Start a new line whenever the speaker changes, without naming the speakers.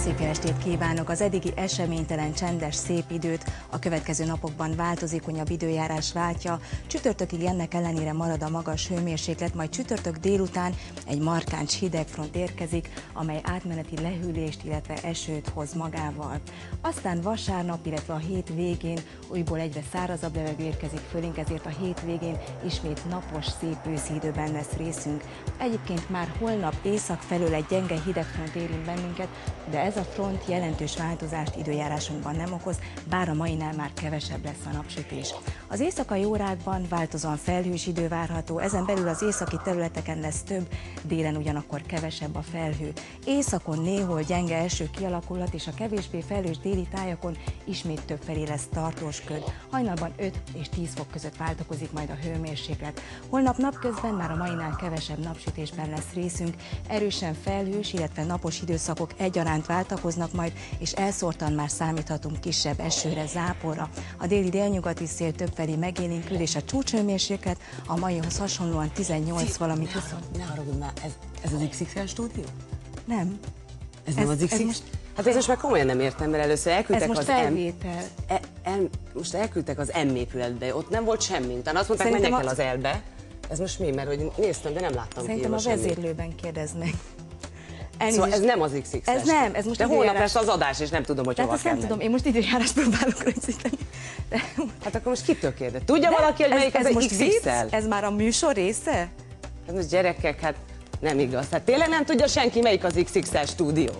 Szép jó estét kívánok! Az eddigi eseménytelen, csendes, szép időt a következő napokban változékonyabb időjárás váltja. Csütörtökig ennek ellenére marad a magas hőmérséklet, majd csütörtök délután egy markáns hidegfront érkezik, amely átmeneti lehűlést, illetve esőt hoz magával. Aztán vasárnap, illetve a hét végén újból egyre szárazabb levegő érkezik fölénk, ezért a hét végén ismét napos, szép őszi időben lesz részünk. Egyébként már holnap észak felől egy gyenge hidegfront érint bennünket, de ez a front jelentős változást időjárásunkban nem okoz, bár a mainál már kevesebb lesz a napsütés. Az éjszakai órákban változóan felhős idő várható, ezen belül az északi területeken lesz több, délen ugyanakkor kevesebb a felhő. Északon néhol gyenge eső kialakulhat, és a kevésbé felhős déli tájakon ismét többfelé lesz tartós köd. Hajnalban 5 és 10 fok között váltakozik majd a hőmérséklet. Holnap napközben már a mainál kevesebb napsütésben lesz részünk, erősen felhős, illetve napos időszakok egyaránt váltakoznak majd, és elszórtan már számíthatunk kisebb esőre, záporra. A déli-délnyugati szél többfelé megélénkül, és a csúcshőmérséklet a maihoz hasonlóan 18, valamint 20.
Ne haragudj már, ez az XXL stúdió?
Nem.
Ez nem az XXL? Hát ez most már komolyan nem értem, mert először elküldtek
most
az
felvétel.
most elküldtek az M épületbe, ott nem volt semmi. Utána azt mondták,
Szerintem
menjek el az L-be. Ez most mi? Mert hogy néztem, de nem láttam
Szerintem
kívül
a
semmit.
vezérlőben kérdeznek.
Szóval ez nem az XXL.
Ez nem, ez most
de holnap
időjárás.
lesz az adás, és nem tudom, hogy
Tehát
hova
azt nem
kell
tudom,
menni.
én most időjárás próbálok rögzíteni.
Hát akkor most kitől kérdez? Tudja valaki, hogy melyik ez
most
XXL?
vicc? Ez már a műsor része?
Hát most gyerekek, hát nem igaz. Hát tényleg nem tudja senki, melyik az XXL stúdió?